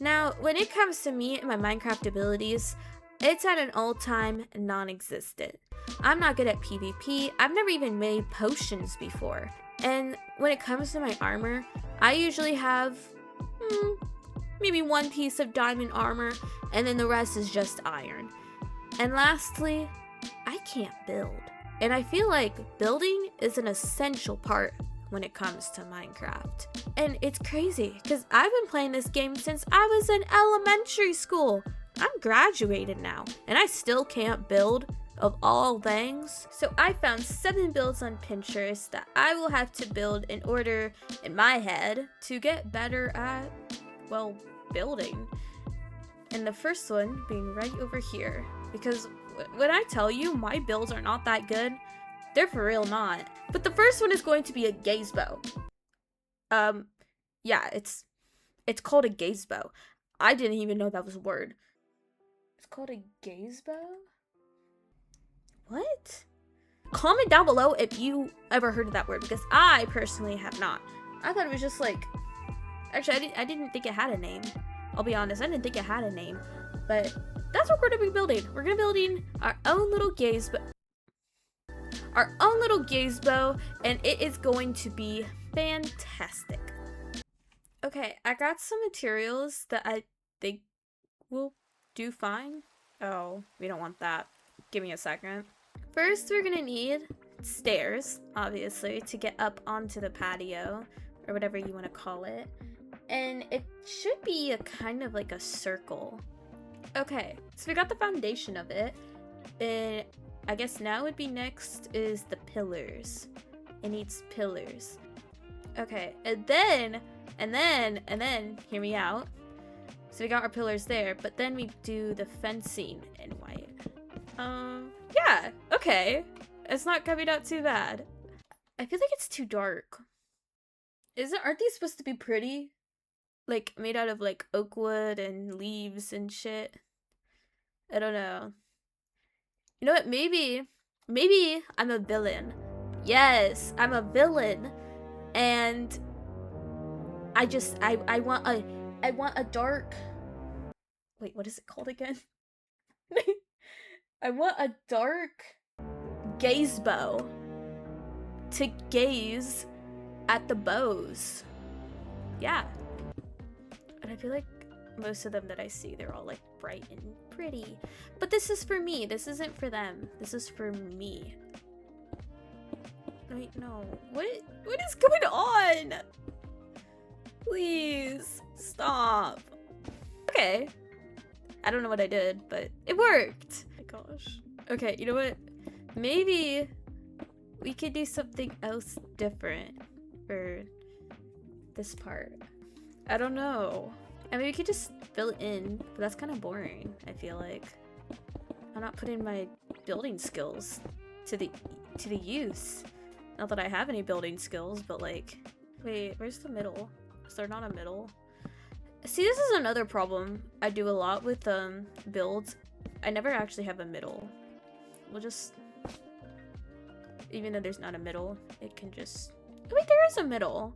Now, when it comes to me and my Minecraft abilities, it's at an all-time non-existent. I'm not good at PvP. I've never even made potions before. And when it comes to my armor, I usually have maybe one piece of diamond armor, and then the rest is just iron. And lastly, I can't build. And I feel like building is an essential part when it comes to Minecraft. And it's crazy because I've been playing this game since I was in elementary school. I'm graduated now and I still can't build, of all things. So I found 7 builds on Pinterest that I will have to build in order, in my head, to get better at, well, building. And the first one being right over here, because when I tell you my builds are not that good, they're for real not. But the first one is going to be a gaze bow. Yeah, it's called a gaze bow. I didn't even know that was a word. It's called a gaze bow? What? Comment down below if you ever heard of that word, because I personally have not. I thought it was just like, actually I didn't think it had a name. I'll be honest, I didn't think it had a name. But that's what we're gonna be building. We're gonna be building our own little gaze bow. Our own little gaze bow, and it is going to be fantastic. Okay, I got some materials that I think will do fine. Oh, we don't want that. Give me a second. First, we're gonna need stairs, obviously, to get up onto the patio, or whatever you want to call it. And it should be a kind of like a circle. Okay, so we got the foundation of it. And I guess now would be next is the pillars. It needs pillars. Okay, and then, hear me out. So we got our pillars there, but then we do the fencing in white. Yeah, okay. It's not coming out too bad. I feel like it's too dark. Aren't these supposed to be pretty? Like, made out of, like, oak wood and leaves and shit? I don't know. You know what? Maybe I'm a villain. Yes, I'm a villain. And I want a dark... Wait, what is it called again? I want a dark gaze bow to gaze at the bows. Yeah. And I feel like most of them that I see, they're all like bright and pretty. But this is for me. This isn't for them. This is for me. Wait, no. What is going on? Please stop. Okay. I don't know what I did, but it worked. Oh my gosh. Okay, you know what? Maybe we could do something else different for this part. I don't know. I mean, we could just fill it in, but that's kind of boring, I feel like. I'm not putting my building skills to the use. Not that I have any building skills, but like... Wait, where's the middle? Is there not a middle? See, this is another problem I do a lot with builds. I never actually have a middle. We'll just... Even though there's not a middle, it can just... Wait, there is a middle!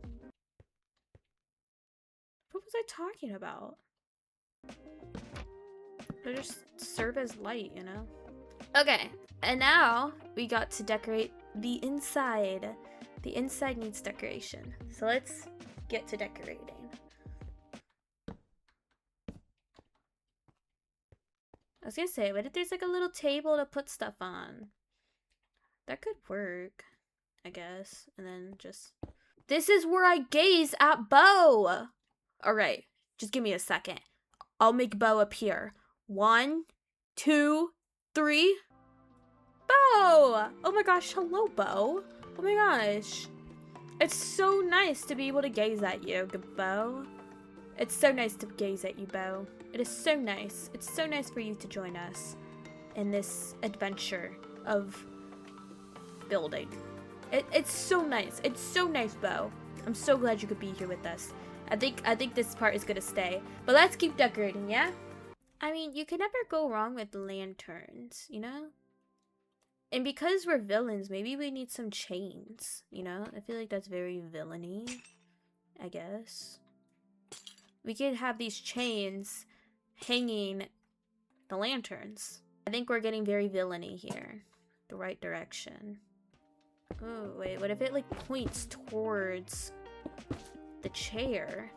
What was I talking about? They just serve as light, you know? Okay, and now we got to decorate the inside. The inside needs decoration. So let's get to decorating. I was gonna say, what if there's like a little table to put stuff on? That could work, I guess. And then just... This is where I gaze at Bo! Alright, just give me a second. I'll make Bo appear. 1, 2, 3. Bo! Oh my gosh, hello, Bo. Oh my gosh. It's so nice to be able to gaze at you, Bo. It's so nice to gaze at you, Bo. It is so nice. It's so nice for you to join us in this adventure of building. It's so nice. It's so nice, Bo. I'm so glad you could be here with us. I think this part is gonna stay. But let's keep decorating, yeah? I mean, you can never go wrong with lanterns, you know? And because we're villains, maybe we need some chains, you know? I feel like that's very villainy, I guess. we could have these chains hanging the lanterns. I think we're getting very villainy here. The right direction. Oh, wait, what if it, like, points towards the chair?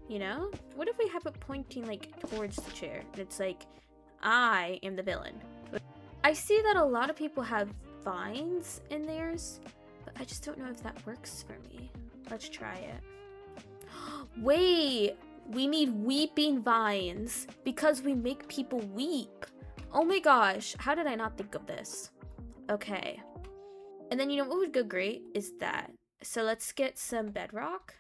You know? What if we have it pointing, like, towards the chair? And it's like, I am the villain. I see that a lot of people have vines in theirs, but I just don't know if that works for me. Let's try it. Wait! We need weeping vines because we make people weep. Oh my gosh, how did I not think of this? Okay. And then you know what would go great is that. So let's get some bedrock.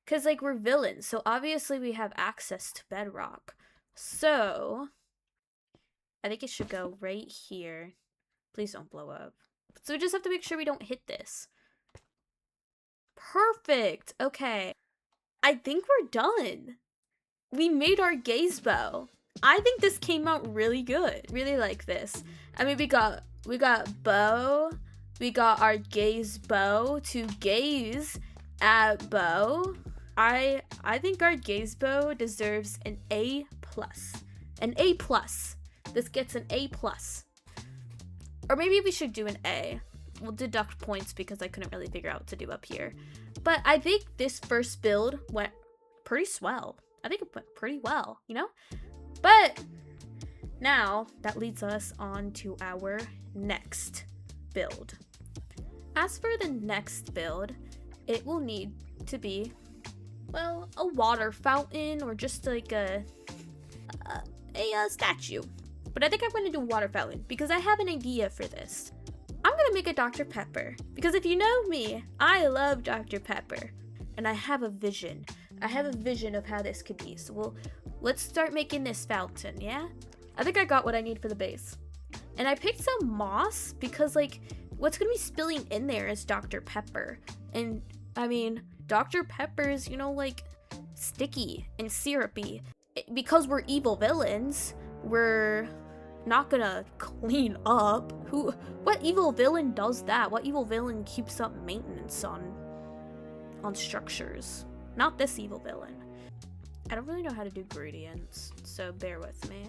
Because, like, we're villains, so obviously we have access to bedrock. So, I think it should go right here. Please don't blow up. So we just have to make sure we don't hit this. Perfect! Okay. I think we're done. We made our gaze bow. I think this came out really good. Really like this. I mean, we got bow. We got our gaze bow to gaze at bow. I think our gaze bow deserves an A+. An A+. This gets an A+. Or maybe we should do an A. We'll deduct points because I couldn't really figure out what to do up here. But I think this first build went pretty swell. I think it went pretty well, you know? But now that leads us on to our next build. As for the next build, it will need to be, well, a water fountain or just like a statue. But I think I'm going to do a water fountain because I have an idea for this. I'm going to make a Dr. Pepper because if you know me, I love Dr. Pepper and I have a vision. I have a vision of how this could be. So let's start making this fountain, yeah? I think I got what I need for the base. And I picked some moss because, like, what's going to be spilling in there is Dr. Pepper. And, I mean, Dr. Pepper is, you know, like, sticky and syrupy. Because we're evil villains, we're not gonna clean up. What evil villain does that? What evil villain keeps up maintenance on structures? Not this evil villain. I don't really know how to do gradients, so bear with me.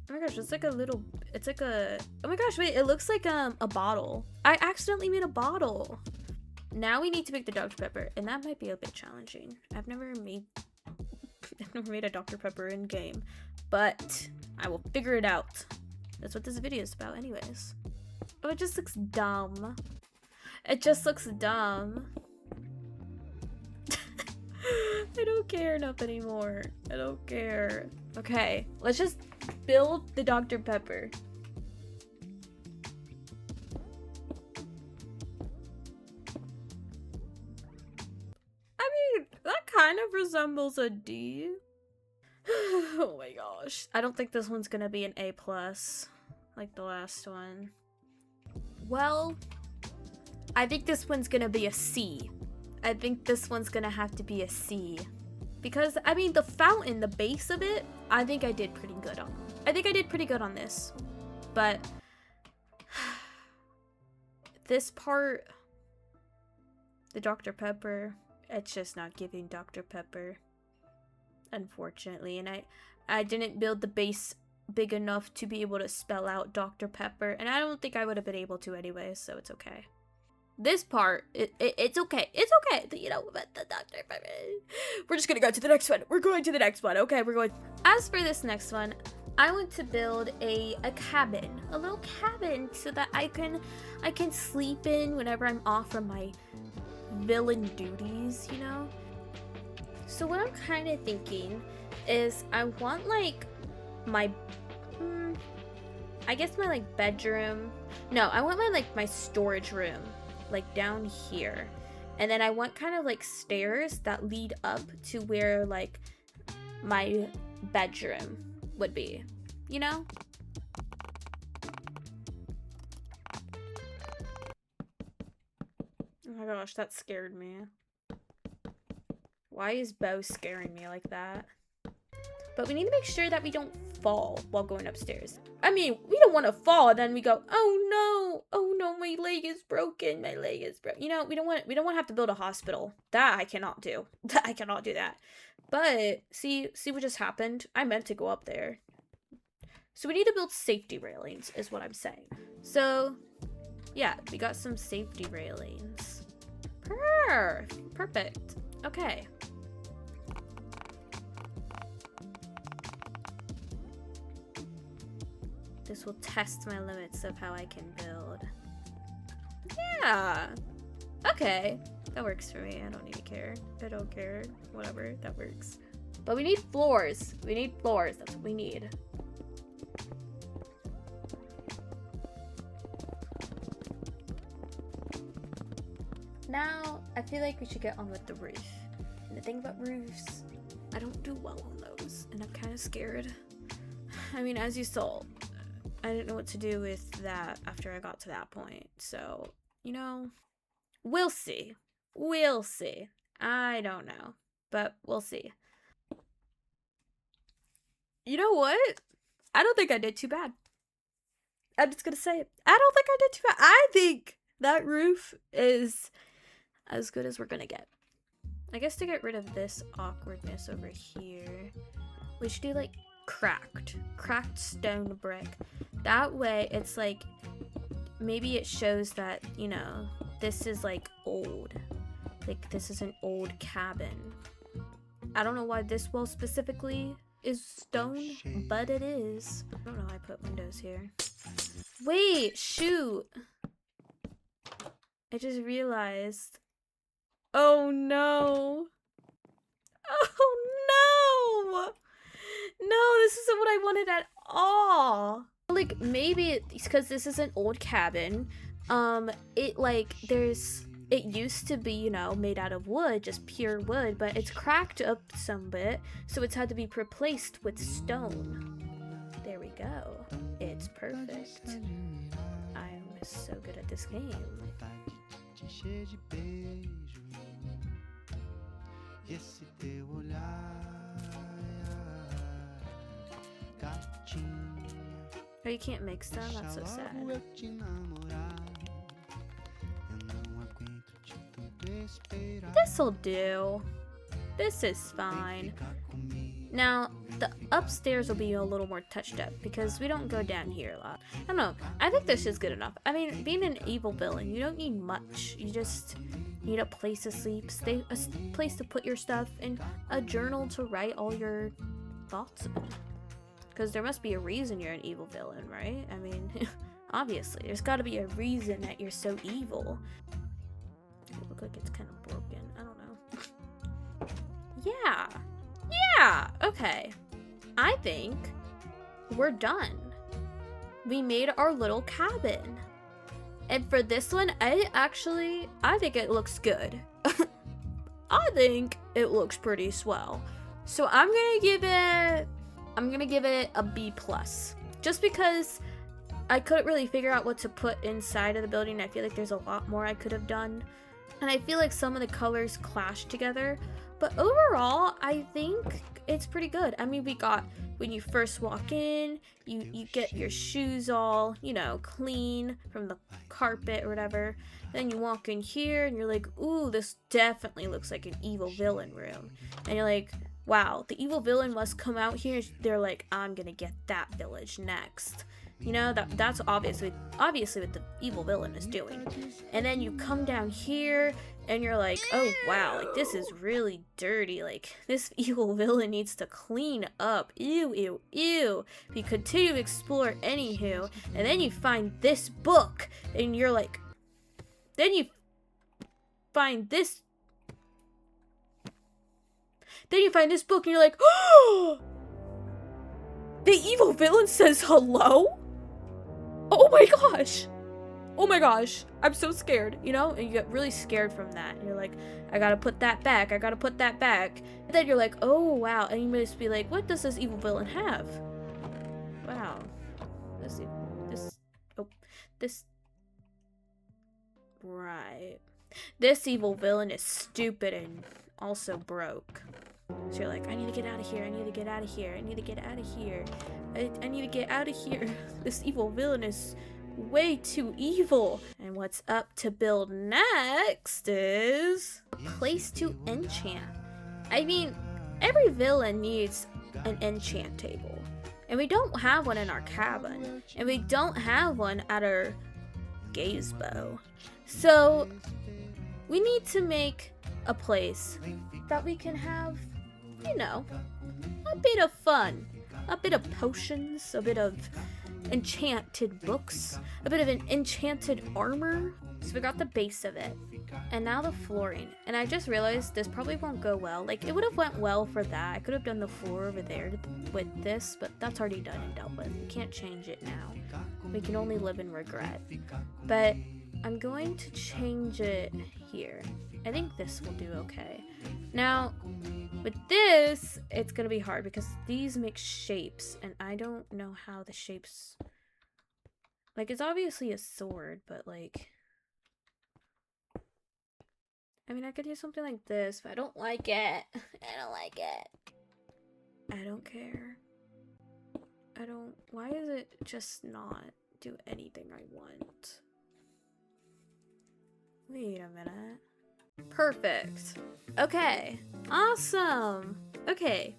Oh my gosh, it's like a little, it's like a, oh my gosh, wait, it looks like a bottle. I accidentally made a bottle. Now we need to make the Dr. Pepper, and that might be a bit challenging. I've never made a Dr. Pepper in game, but I will figure it out. That's what this video is about anyways. Oh, it just looks dumb. It just looks dumb. I don't care enough anymore. I don't care. Okay, let's just build the Dr. Pepper. I mean, that kind of resembles a D. Oh my gosh. I don't think this one's gonna be an A+, like the last one. Well, I think this one's gonna be a C. I think this one's gonna have to be a C. Because, I mean, the fountain, the base of it, I think I did pretty good on. I think I did pretty good on this. But this part, the Dr. Pepper, it's just not giving Dr. Pepper. Unfortunately, and I didn't build the base big enough to be able to spell out Dr. Pepper, and I don't think I would have been able to anyway, so it's okay. This part, it's okay. It's okay, you know, but the Dr. Pepper. We're just gonna go to the next one. We're going to the next one. Okay, we're going. As for this next one, I want to build a cabin, a little cabin, so that I can sleep in whenever I'm off from my villain duties, you know. So what I'm kind of thinking is I want like my, I guess my like bedroom. No, I want my storage room like down here. And then I want kind of like stairs that lead up to where like my bedroom would be, you know? Oh my gosh, that scared me. Why is Bo scaring me like that? But we need to make sure that we don't fall while going upstairs. I mean, we don't want to fall and then we go, oh no, my leg is broken. My leg is broken. You know, we don't want to have to build a hospital. That I cannot do. I cannot do that. But see what just happened? I meant to go up there. So we need to build safety railings is what I'm saying. So yeah, we got some safety railings. Perfect. Okay. This will test my limits of how I can build. Yeah. Okay. That works for me. I don't even care. I don't care. Whatever. That works. But we need floors. We need floors. That's what we need. Now, I feel like we should get on with the roof. And the thing about roofs, I don't do well on those. And I'm kind of scared. I mean, as you saw, I didn't know what to do with that after I got to that point. So, you know, we'll see. We'll see. I don't know. But we'll see. You know what? I don't think I did too bad. I'm just gonna say it. I don't think I did too bad. I think that roof is as good as we're gonna get. I guess to get rid of this awkwardness over here, we should do like cracked stone brick. That way it's like, maybe it shows that, you know, this is like old. Like this is an old cabin. I don't know why this wall specifically is stone, but it is. I don't know why I put windows here. Wait, shoot. I just realized. Oh no. Oh no. No, this isn't what I wanted at all. Like maybe it's because this is an old cabin. It used to be, you know, made out of wood, just pure wood, but it's cracked up some bit, so it's had to be replaced with stone. There we go. It's perfect. I'm so good at this game. Oh, you can't mix them? That's so sad. This'll do. This is fine. Now, the upstairs will be a little more touched up because we don't go down here a lot. I don't know. I think this is good enough. I mean, being an evil villain, you don't need much. You just need a place to sleep, a place to put your stuff, and a journal to write all your thoughts in. Because there must be a reason you're an evil villain, right? I mean, obviously. There's got to be a reason that you're so evil. It looks like it's kind of broken. I don't know. Yeah. Yeah. Okay. I think we're done. We made our little cabin. And for this one, I think it looks good. I think it looks pretty swell. So I'm gonna give it a B+. Just because I couldn't really figure out what to put inside of the building. I feel like there's a lot more I could have done. And I feel like some of the colors clash together. But overall, I think it's pretty good. I mean, we got, when you first walk in, you get your shoes all, you know, clean from the carpet or whatever. Then you walk in here and you're like, ooh, this definitely looks like an evil villain room. And you're like, wow, the evil villain must come out here. They're like, I'm gonna get that village next. You know, that's obviously what the evil villain is doing. And then you come down here and you're like, oh wow, like this is really dirty. Like this evil villain needs to clean up. Ew, ew, ew. We continue to explore anywho, and then you find this book and you're like, then you find this book and you're like, oh, the evil villain says hello? Oh my gosh. Oh my gosh. I'm so scared, you know? And you get really scared from that. And you're like, I gotta put that back. I gotta put that back. And then you're like, oh wow. And you must be like, what does this evil villain have? Wow. Right. This evil villain is stupid and also broke. So you're like, I need to get out of here. I need to get out of here. I need to get out of here. I need to get out of here. This evil villain is way too evil. And what's up to build next is place to enchant. I mean, every villain needs an enchant table. And we don't have one in our cabin. And we don't have one at our gazebo. So we need to make a place that we can have, you know, a bit of fun. A bit of potions, a bit of enchanted books, a bit of an enchanted armor. So we got the base of it. And now the flooring. And I just realized this probably won't go well. Like, it would have went well for that. I could have done the floor over there with this, but that's already done and dealt with. We can't change it now. We can only live in regret. But I'm going to change it here. I think this will do okay. Now, with this, it's going to be hard because these make shapes, and I don't know how the shapes... Like, it's obviously a sword, but, like... I mean, I could do something like this, but I don't like it. I don't like it. I don't care. I don't... Why is it just not do anything I want? Wait a minute. Perfect. Okay. Awesome. Okay.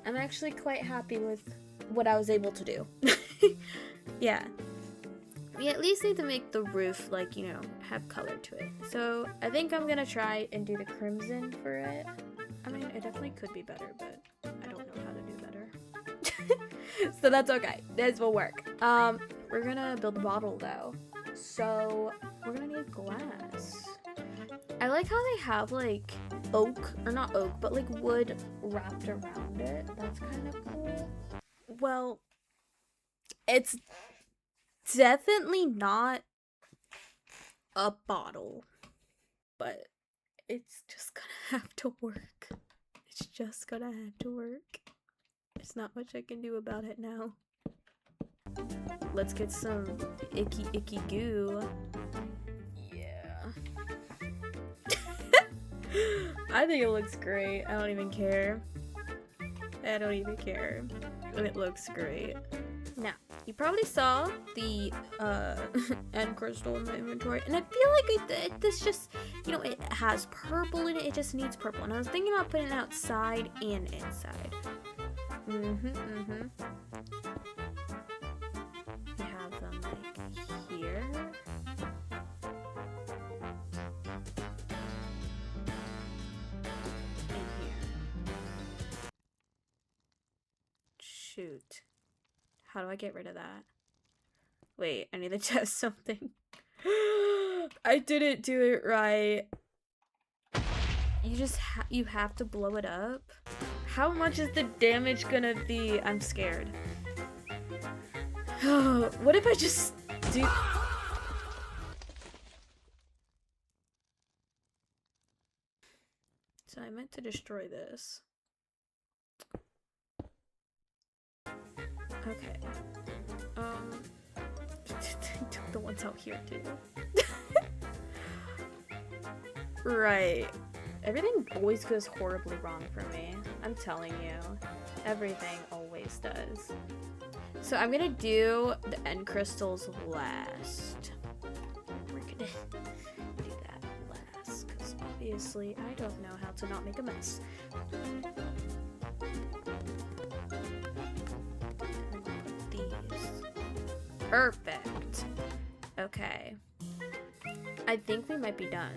I'm actually quite happy with what I was able to do. Yeah. We at least need to make the roof, like, you know, have color to it. So I think I'm gonna try and do the crimson for it. I mean, it definitely could be better, but I don't know how to do better. So that's okay. This will work. We're gonna build a bottle though. So we're gonna need glass. I like how they have like oak, or not oak, but like wood wrapped around it. That's kind of cool. Well, it's definitely not a bottle, but it's just gonna have to work. It's just gonna have to work. There's not much I can do about it now. Let's get some icky goo. Yeah. I think it looks great. I don't even care. I don't even care. It looks great. Now, you probably saw the end crystal in my inventory, and I feel like this just, you know, it has purple in it. It just needs purple, and I was thinking about putting it outside and inside. You have them like here. And here. Shoot. How do I get rid of that? Wait, I need to test something. I didn't do it right. You have to blow it up. How much is the damage gonna be? I'm scared. What if I just do... So I meant to destroy this. Okay. Took the ones out here too. Right. Everything always goes horribly wrong for me. I'm telling you. Everything always does. So I'm gonna do the end crystals last. We're gonna do that last, because obviously I don't know how to not make a mess. Perfect. Okay. I think we might be done.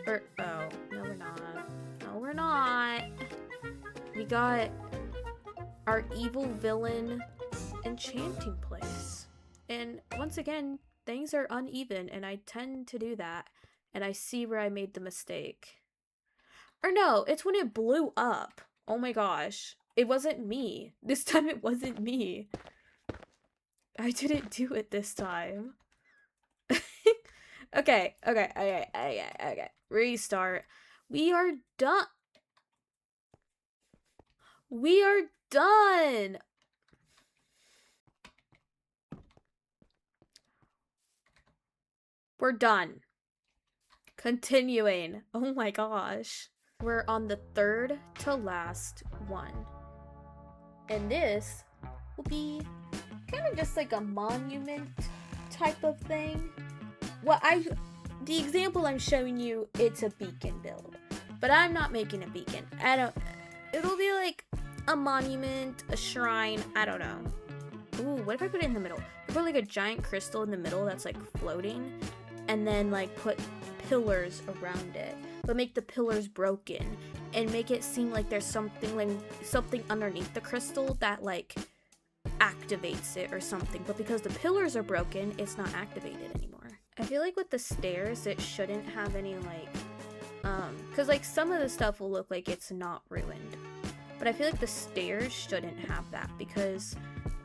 Or, oh, no we're not. No we're not. We got our evil villain enchanting place. And once again, things are uneven and I tend to do that. And I see where I made the mistake. Or no, it's when it blew up. Oh my gosh. It wasn't me. This time it wasn't me. I didn't do it this time. Okay. Restart. We are done. We are done. We're done. Continuing. Oh my gosh. We're on the third to last one. And this will be kind of just like a monument type of thing. Well, the example I'm showing you, it's a beacon build. But I'm not making a beacon. It'll be like a monument, a shrine, I don't know. Ooh, what if I put it in the middle? I put like a giant crystal in the middle that's like floating, and then like put pillars around it, but make the pillars broken and make it seem like there's something underneath the crystal that like activates it or something. But because the pillars are broken, it's not activated anymore. I feel like with the stairs, it shouldn't have any like because like some of the stuff will look like it's not ruined, but I feel like the stairs shouldn't have that because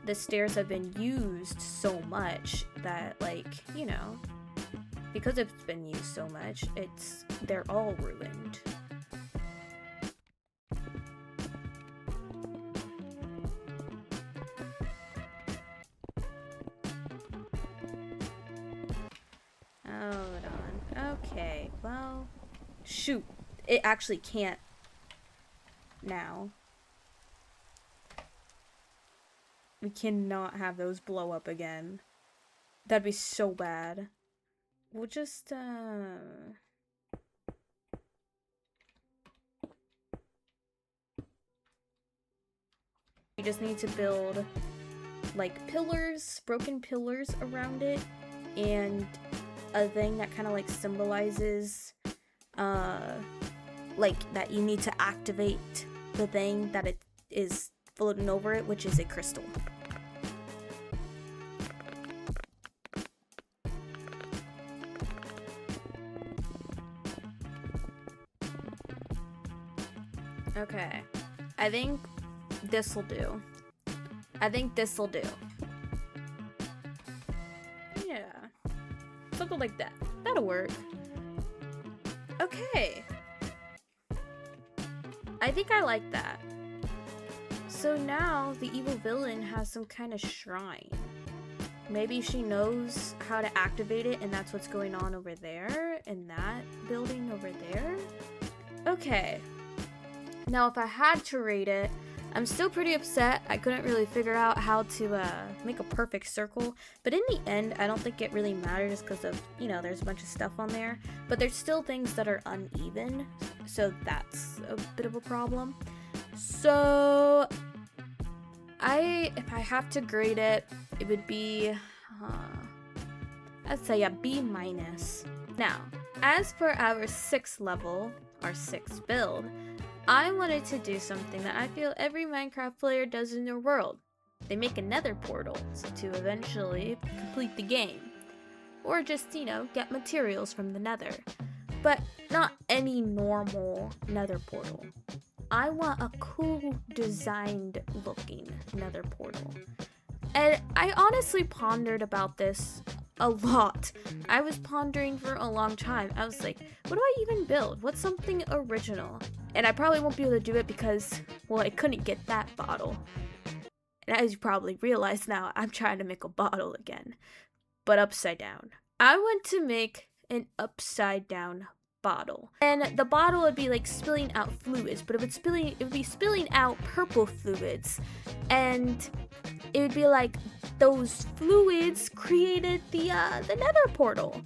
the stairs have been used so much that, like, you know, because it's been used so much, they're all ruined. Hold on. Okay, well, shoot. It actually can't now. We cannot have those blow up again. That'd be so bad. We'll just, we just need to build, like, pillars, broken pillars around it, and a thing that kind of, like, symbolizes, like, that you need to activate the thing that it is floating over it, which is a crystal. Okay, I think this'll do. Yeah, something like that. That'll work. Okay. I think I like that. So now the evil villain has some kind of shrine. Maybe she knows how to activate it, and that's what's going on over there, in that building over there. Okay. Now, if I had to rate it, I'm still pretty upset. I couldn't really figure out how to make a perfect circle. But in the end, I don't think it really matters because of, you know, there's a bunch of stuff on there. But there's still things that are uneven. So that's a bit of a problem. So, if I have to grade it, it would be, I'd say a B-. Now, as for our 6th level, our 6th build, I wanted to do something that I feel every Minecraft player does in their world. They make a nether portal to eventually complete the game. Or just, you know, get materials from the nether. But not any normal nether portal. I want a cool designed looking nether portal. And I honestly pondered about this a lot. I was pondering for a long time. I was like, what do I even build? What's something original? And I probably won't be able to do it because, well, I couldn't get that bottle. And as you probably realize now, I'm trying to make a bottle again, but upside down. I want to make an upside down bottle. And the bottle would be like spilling out fluids, but it would be spilling out purple fluids. And it would be like those fluids created the nether portal.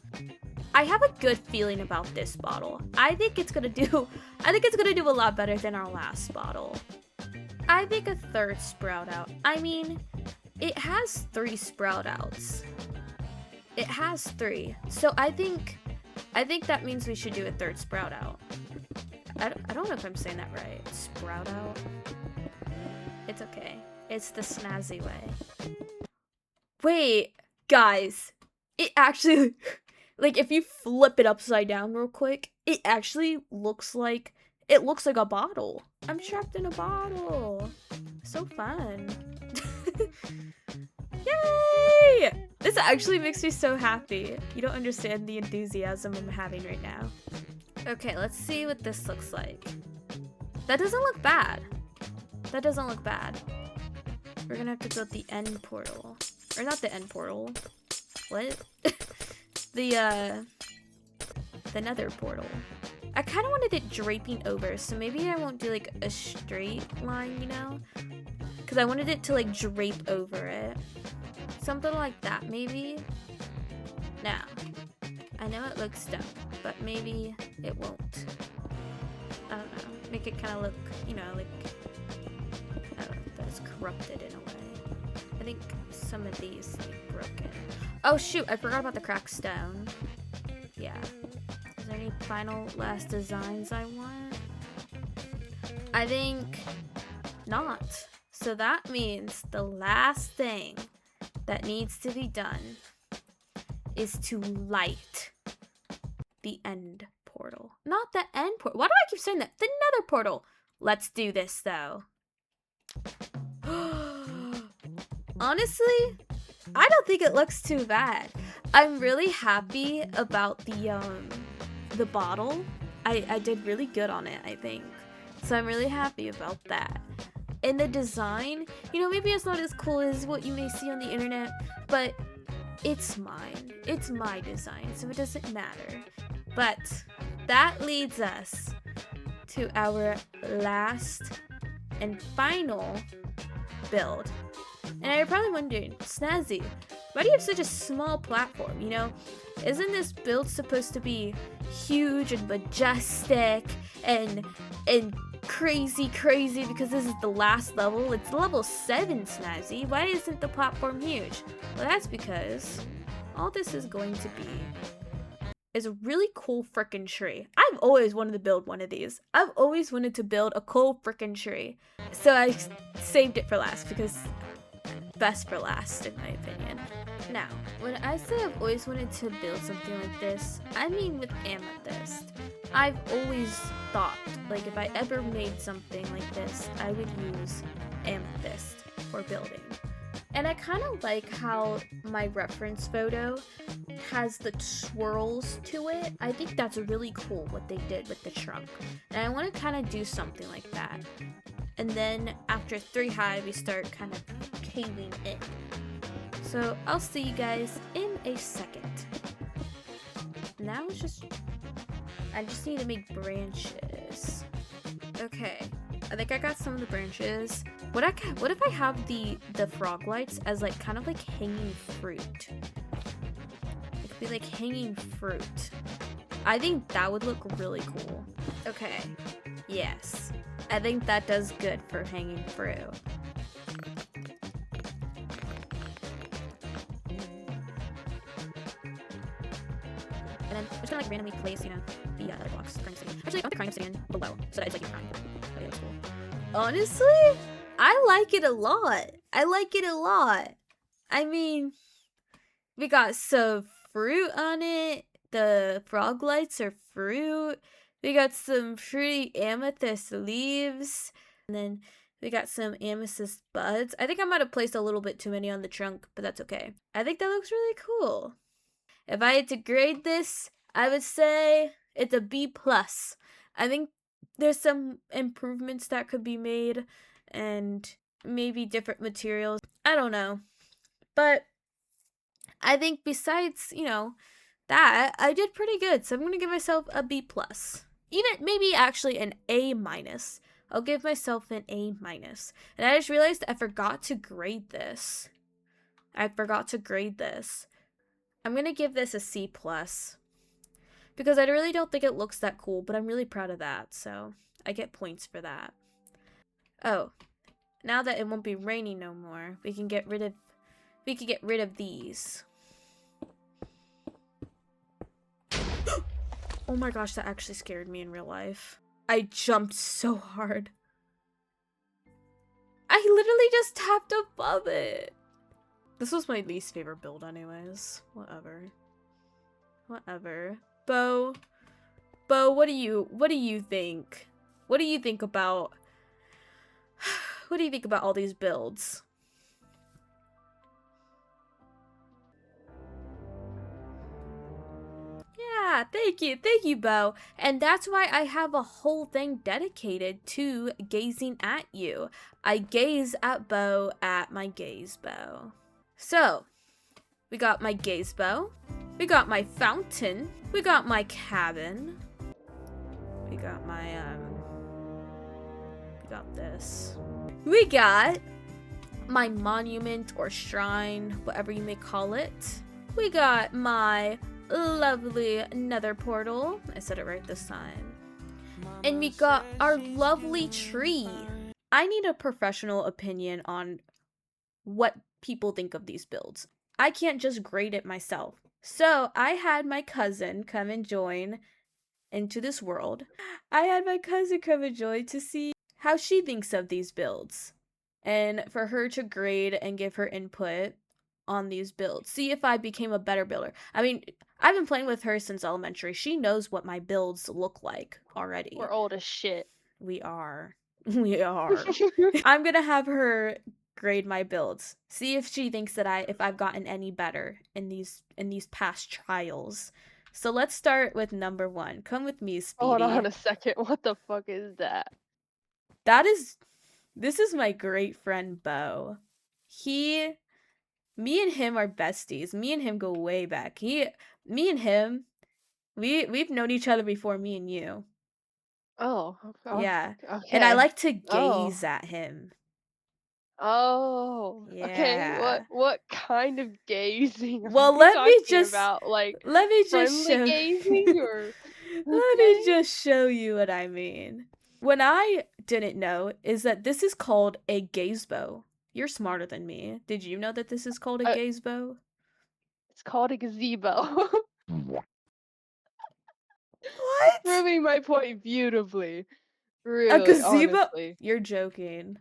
I have a good feeling about this bottle. I think it's gonna do a lot better than our last bottle. I think a 3rd sprout out. I mean, it has 3 sprout outs. It has 3. So I think that means we should do a 3rd sprout out. I don't know if I'm saying that right. Sprout out. It's okay. It's the snazzy way. Wait, guys. It actually, like, if you flip it upside down real quick, it actually looks like a bottle. I'm trapped in a bottle. So fun. Yay! This actually makes me so happy. You don't understand the enthusiasm I'm having right now. Okay, let's see what this looks like. That doesn't look bad. We're gonna have to build the end portal. Or not the end portal. What? The nether portal. I kind of wanted it draping over, so maybe I won't do like a straight line, you know? Because I wanted it to like drape over it. Something like that, maybe? Now, I know it looks dumb, but maybe it won't. I don't know. make it kind of look, you know, like, I don't know, that it's corrupted in a way. I think some of these need broken. Oh shoot, I forgot about the cracked stone. Yeah. Is there any final last designs I want? I think not. So that means the last thing that needs to be done is to light the end portal. Not the end portal. Why do I keep saying that? The nether portal. Let's do this though. Honestly, I don't think it looks too bad. I'm really happy about the bottle. I did really good on it, I think. So I'm really happy about that. And the design, you know, maybe it's not as cool as what you may see on the internet, but it's mine. It's my design, so it doesn't matter. But that leads us to our last and final build. And you're probably wondering, Snazzy, why do you have such a small platform, you know? Isn't this build supposed to be huge and majestic and crazy because this is the last level? It's level 7, Snazzy. Why isn't the platform huge? Well, that's because all this is going to be is a really cool frickin' tree. I've always wanted to build one of these. I've always wanted to build a cool frickin' tree. So I saved it for last because best for last in my opinion. Now, when I say I've always wanted to build something like this, I mean with amethyst. I've always thought, like, if I ever made something like this, I would use amethyst for building. And I kind of like how my reference photo has the swirls to it. I think that's really cool what they did with the trunk. And I want to kind of do something like that. And then after 3 high, we start kind of caving in. So I'll see you guys in a second. Now it's just, I just need to make branches. Okay, I think I got some of the branches. What if I have the frog lights as like kind of like hanging fruit? It could be like hanging fruit. I think that would look really cool. Okay, yes. I think that does good for hanging fruit. And then I'm just gonna like randomly place, you know, the other blocks. Actually, I want the crime stand below, so that it's like in crime. Okay, that's cool. Honestly, I like it a lot. I like it a lot. I mean, we got some fruit on it. The frog lights are fruit. We got some pretty amethyst leaves. And then we got some amethyst buds. I think I might have placed a little bit too many on the trunk, but that's okay. I think that looks really cool. If I had to grade this, I would say it's a B+. I think there's some improvements that could be made and maybe different materials. I don't know. But I think besides, you know, that, I did pretty good. So I'm going to give myself a B+. Even maybe actually an A-. I'll give myself an A-. And I just realized I forgot to grade this. I'm going to give this a C+. Because I really don't think it looks that cool, but I'm really proud of that. So I get points for that. Oh, now that it won't be raining no more, we can get rid of these. Oh my gosh, that actually scared me in real life. I jumped so hard. I literally just tapped above it. This was my least favorite build anyways. Whatever. Bo, what do you think? What do you think about all these builds? Yeah, thank you, Bo. And that's why I have a whole thing dedicated to gazing at you. I gaze at Bo at my gaze bow. So, we got my gaze bow, we got my fountain, we got my cabin, we got my, we got this. We got my monument or shrine, whatever you may call it. We got my lovely nether portal. I said it right this time. And we got our lovely tree. I need a professional opinion on what people think of these builds. I can't just grade it myself. So I had my cousin come and join into this world. I had my cousin come and join to see how she thinks of these builds and for her to grade and give her input on these builds. See if I became a better builder. I mean, I've been playing with her since elementary. She knows what my builds look like already. We're old as shit. We are. We are. I'm gonna have her grade my builds. See if she thinks that if I've gotten any better in these past trials. So let's start with number 1. Come with me, Speedy. Hold on a second. What the fuck is that? This is my great friend Bo. Me and him are besties. Me and him go way back. Me and him, we've known each other before me and you. Oh, Yeah. okay. And I like to gaze at him. Oh, Yeah. okay. What kind of gazing are Well, we let me talking just about? Like let me just friendly show gazing or let me just show you what I mean. What I didn't know is that this is called a gazebo. You're smarter than me. Did you know that this is called a gazebo? It's called a gazebo. What? Proving my point beautifully. A Really, gazebo? honestly. You're joking.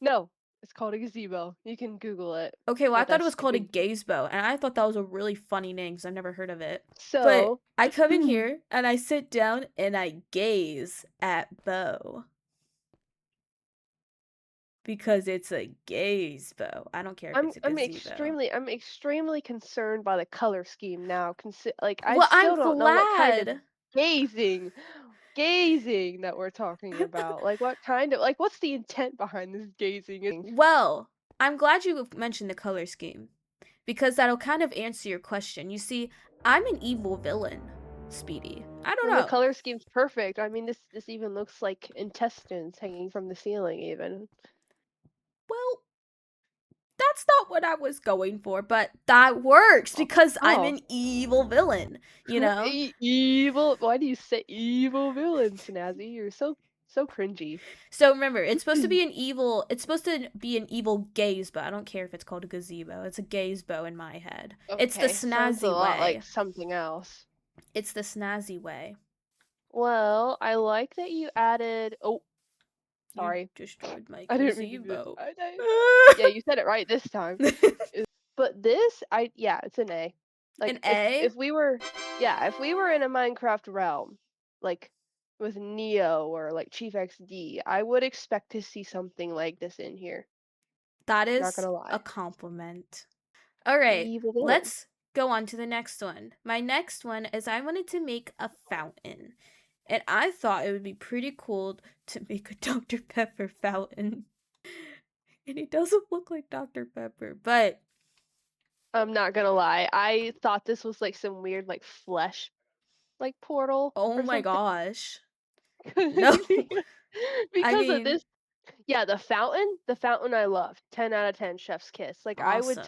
No, it's called a gazebo. You can Google it. Okay, well, I With thought that it was called a stupid. gazebo, and I thought that was a really funny name because I've never heard of it. So. But I come in here and I sit down and I gaze at Bo. Because it's a gazebo. I don't care if it's a gazebo. I'm extremely concerned by the color scheme now. Like I Well, still I'm don't know what kind of glad. gazing that we're talking about. Like what kind of what's the intent behind this gazing? Well, I'm glad you mentioned the color scheme. Because that'll kind of answer your question. You see, I'm an evil villain, Speedy. I don't And the know. color scheme's perfect. I mean, this even looks like intestines hanging from the ceiling, even. Well, that's not what I was going for, but that works because I'm Oh, an evil villain, you know? evil. Why do you say evil villain, Snazzy? You're so cringy. So remember, it's supposed to be an evil gaze, but I don't care if it's called a gazebo. It's a gazebo in my head. It's the Okay, sounds a snazzy lot way. like something else. It's the snazzy way. Well, I like that you added. Oh, sorry. You destroyed my I didn't mean to do this. gazebo. Yeah, you said it right this time. But this, yeah, it's an A. Like An A? if we were, yeah, if we were in a Minecraft realm, like with Neo or like Chief XD, I would expect to see something like this in here. That Not is gonna a lie. compliment. All right, Evil villain. let's go on to the next one. My next one is I wanted to make a fountain. And I thought it would be pretty cool to make a Dr. Pepper fountain. And it doesn't look like Dr. Pepper, but I'm not gonna lie. I thought this was like some weird like flesh like portal oh or my something. gosh. No. I Because of mean, this. Yeah, the fountain I love. 10 out of 10 chef's kiss. Like awesome.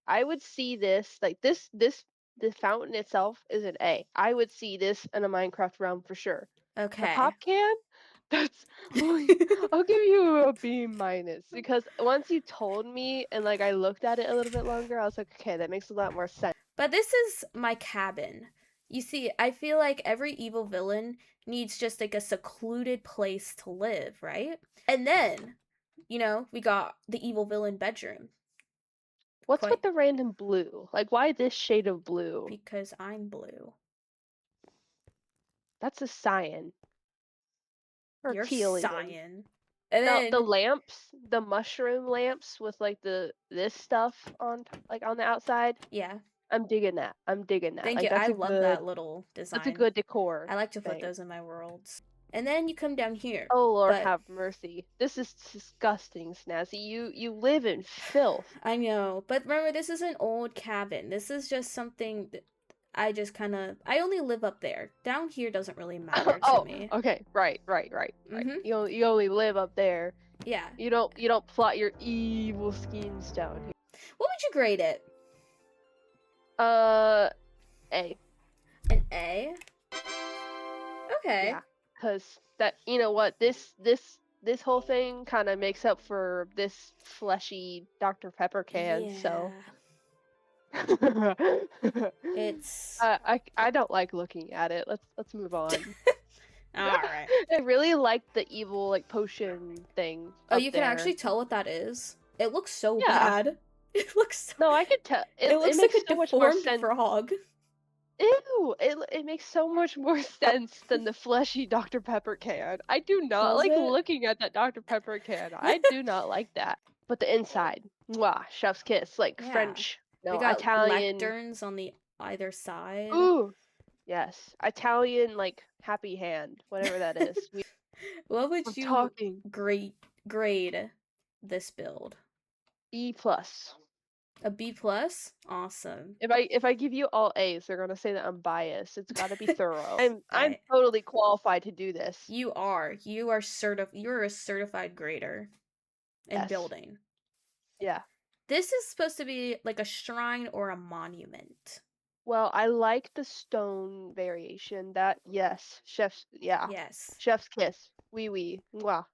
I would see this like the fountain itself is an A. I would see this in a Minecraft realm for sure. The Okay. pop can, that's I'll give you a B minus because once you told me and like I looked at it a little bit longer, I was like, okay, that makes a lot more sense. But this is my cabin. You see, I feel like every evil villain needs just like a secluded place to live, right? And then, we got the evil villain bedroom. What's with Quite the random blue? Like why this shade of blue? because I'm blue. That's a cyan. Or You're teal even. cyan. And The then, lamps, the mushroom lamps with like this stuff like on the outside. yeah. I'm digging that. I'm digging that. Thank Like you. I love that little that's a design. good decor I like to put thing. those in my worlds. And then you come down here. Oh Lord But have mercy. This is disgusting, Snazzy. You live in filth. I know. But remember, this is an old cabin. This is just something that I only live up there. Down here doesn't really matter to Oh, me. okay. Right. Mm-hmm. You only live up there. Yeah. You don't plot your evil schemes down here. What would you grade it? A. An A? Okay. Yeah. because that you know what this whole thing kind of makes up for this fleshy Dr. Pepper can. So Yeah. It's I don't like looking at it. Let's move on. all right. I really like the evil like potion thing Oh, up you can actually there. tell what that is. It looks so Yeah. bad. It looks so, No, I could tell. it It looks like makes a so much more deformed sense. frog. Ew! It makes so much more sense than the fleshy Dr. Pepper can. I do not Does like it? looking at that Dr. Pepper can. I do not like that. But the inside, mwah, chef's kiss, like Yeah. French, We no, got Italian. lecterns on the either side. Ooh, yes, Italian, like happy hand, whatever that is. What would I'm you talking grade grade this build? B plus. A B plus? Awesome. If I give you all A's, they're gonna say that I'm biased. It's got to be thorough. I'm I totally qualified to do this. You are. You're a certified grader in Yes. building. Yeah. This is supposed to be like a shrine or a monument. Well, I like the stone variation. That yes, yeah, Yes. chef's kiss, wee wee, mwah.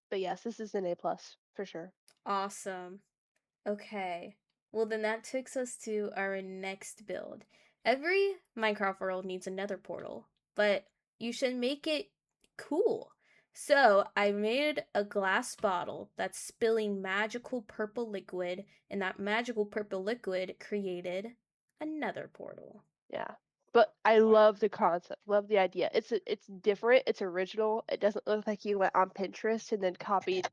But yes, this is an A plus for sure. Awesome. Okay. Well, then that takes us to our next build. Every Minecraft world needs another portal, but you should make it cool. So I made a glass bottle that's spilling magical purple liquid, and that magical purple liquid created another portal. Yeah, but I love the concept, love the idea. It's different, it's original. It doesn't look like you went on Pinterest and then copied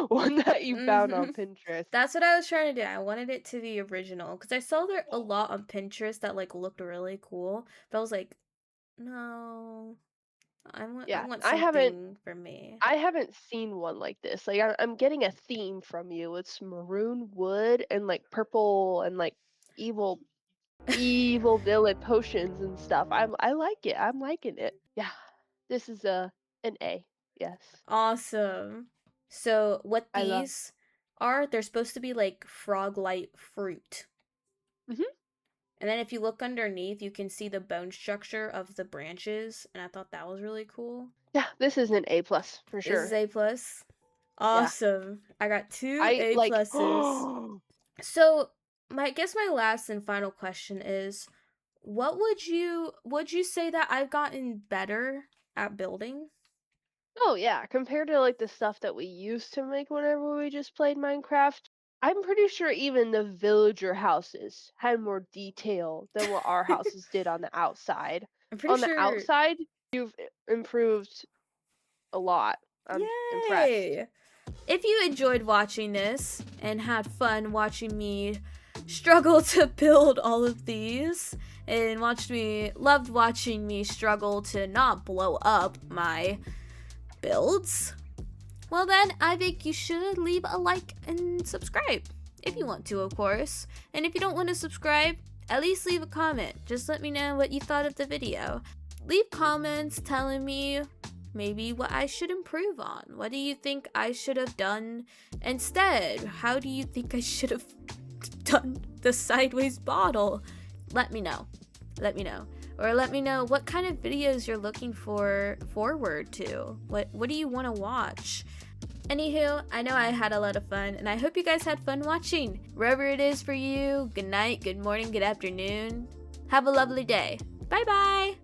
one that you found on Pinterest. That's what I was trying to do. I wanted it to be original because I saw there a lot on Pinterest that like looked really cool, but I was like, no, I Yeah, want I haven't something for me. I haven't seen one like this. Like I'm getting a theme from you. It's maroon wood and like purple and like evil evil villain potions and stuff. I like it. I'm liking it. Yeah. This is an A. Yes. Awesome. So what I love. these are, they're supposed to be like frog-like fruit. Mhm. And then if you look underneath, you can see the bone structure of the branches, and I thought that was really cool. Yeah, this is an A plus for This is sure. A plus. Yeah. Awesome. I got two I A like pluses. So I guess my last and final question is, what would you say that I've gotten better at building? Oh yeah, compared to like the stuff that we used to make whenever we just played Minecraft, I'm pretty sure even the villager houses had more detail than what our houses did on the outside. I'm pretty On the sure. outside, you've improved a lot. I'm impressed. Yay! If you enjoyed watching this and had fun watching me struggle to build all of these and loved watching me struggle to not blow up my builds, well then I think you should leave a like and subscribe if you want to, of course. And if you don't want to subscribe, at least leave a comment. Just let me know what you thought of the video. Leave comments telling me maybe what I should improve on. What do you think I should have done instead? How do you think I should have done the sideways bottle? Let me know. Let me know. Or let me know what kind of videos you're looking forward to. What do you want to watch? Anywho, I know I had a lot of fun, and I hope you guys had fun watching. Wherever it is for you, good night, good morning, good afternoon. Have a lovely day. Bye bye!